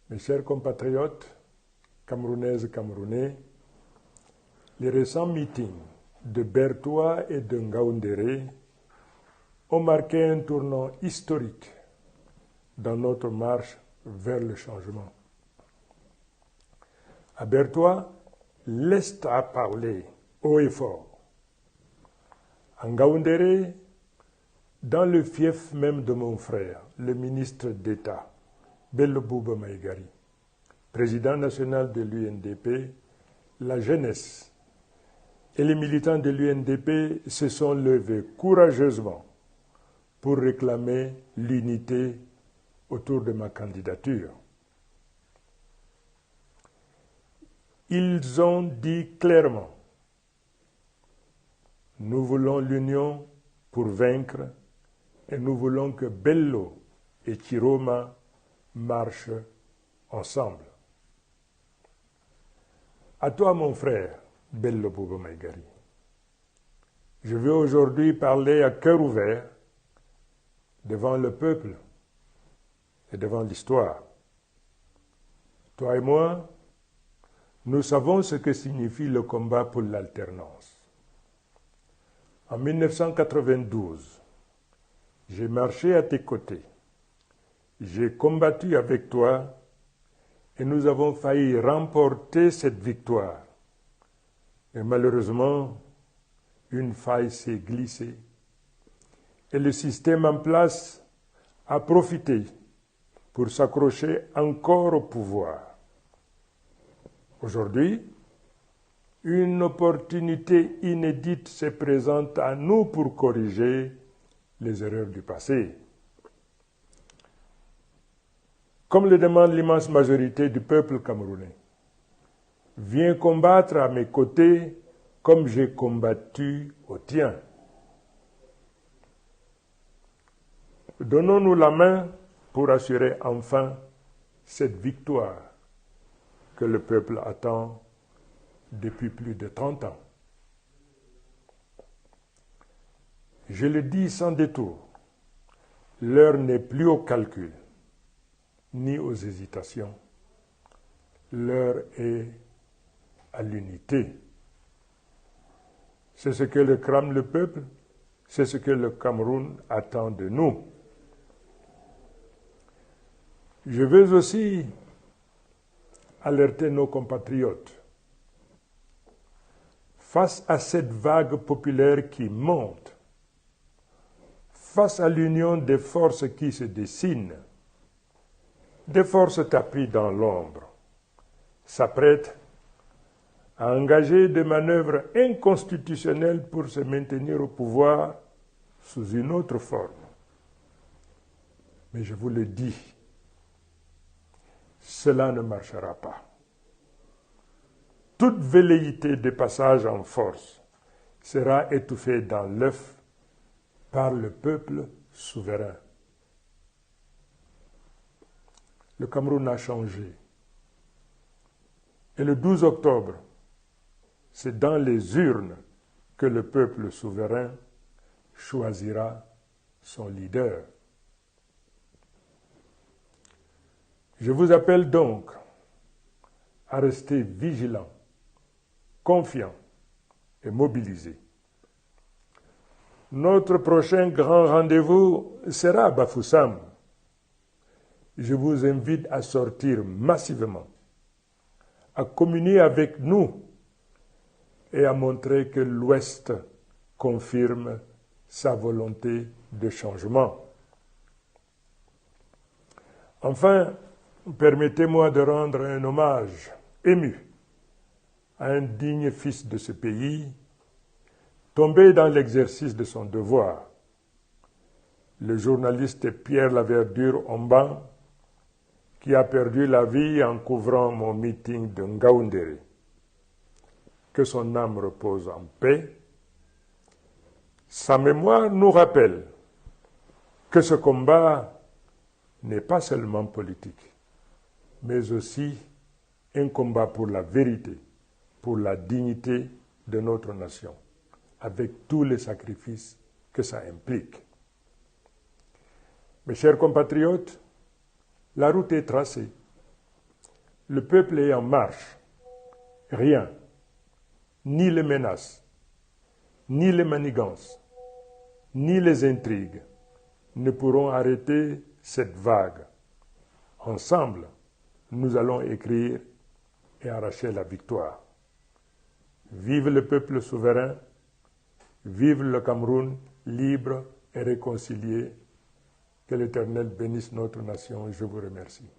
Mes chers compatriotes, camerounaises et camerounais, les récents meetings de Bertoua et de Ngaoundéré ont marqué un tournant historique dans notre marche vers le changement. À Bertoua, l'Est a parlé haut et fort. À Ngaoundéré, dans le fief même de mon frère, le ministre d'État, Bello Bouba Maïgari, président national de l'UNDP, la jeunesse et les militants de l'UNDP se sont levés courageusement pour réclamer l'unité autour de ma candidature. Ils ont dit clairement, nous voulons l'union pour vaincre et nous voulons que Bello et Chiroma marchent ensemble. À toi, mon frère, Bello Bouba Maïgari, je veux aujourd'hui parler à cœur ouvert devant le peuple et devant l'histoire. Toi et moi, nous savons ce que signifie le combat pour l'alternance. En 1992, j'ai marché à tes côtés. J'ai combattu avec toi et nous avons failli remporter cette victoire. Et malheureusement, une faille s'est glissée et le système en place a profité pour s'accrocher encore au pouvoir. Aujourd'hui, une opportunité inédite se présente à nous pour corriger les erreurs du passé. Comme le demande l'immense majorité du peuple camerounais, viens combattre à mes côtés comme j'ai combattu au tien. Donnons-nous la main pour assurer enfin cette victoire que le peuple attend depuis plus de 30 ans. Je le dis sans détour, l'heure n'est plus au calcul, ni aux hésitations. L'heure est à l'unité. C'est ce que le crame le peuple, c'est ce que le Cameroun attend de nous. Je veux aussi alerter nos compatriotes. Face à cette vague populaire qui monte, face à l'union des forces qui se dessinent, des forces tapies dans l'ombre, s'apprêtent à engager des manœuvres inconstitutionnelles pour se maintenir au pouvoir sous une autre forme. Mais je vous le dis, cela ne marchera pas. Toute velléité de passage en force sera étouffée dans l'œuf par le peuple souverain. Le Cameroun a changé. Et le 12 octobre, c'est dans les urnes que le peuple souverain choisira son leader. Je vous appelle donc à rester vigilants, confiants et mobilisés. Notre prochain grand rendez-vous sera à Bafoussam. Je vous invite à sortir massivement, à communier avec nous et à montrer que l'Ouest confirme sa volonté de changement. Enfin, permettez-moi de rendre un hommage ému à un digne fils de ce pays, tombé dans l'exercice de son devoir, le journaliste Pierre Laverdure Omban, qui a perdu la vie en couvrant mon meeting de Ngaoundéré. Que son âme repose en paix. Sa mémoire nous rappelle que ce combat n'est pas seulement politique, mais aussi un combat pour la vérité, pour la dignité de notre nation, avec tous les sacrifices que ça implique. Mes chers compatriotes, la route est tracée. le peuple est en marche. Rien, ni les menaces, ni les manigances, ni les intrigues ne pourront arrêter cette vague. Ensemble, nous allons écrire et arracher la victoire. Vive le peuple souverain, vive le Cameroun libre et réconcilié. Que l'Éternel bénisse notre nation. Je vous remercie.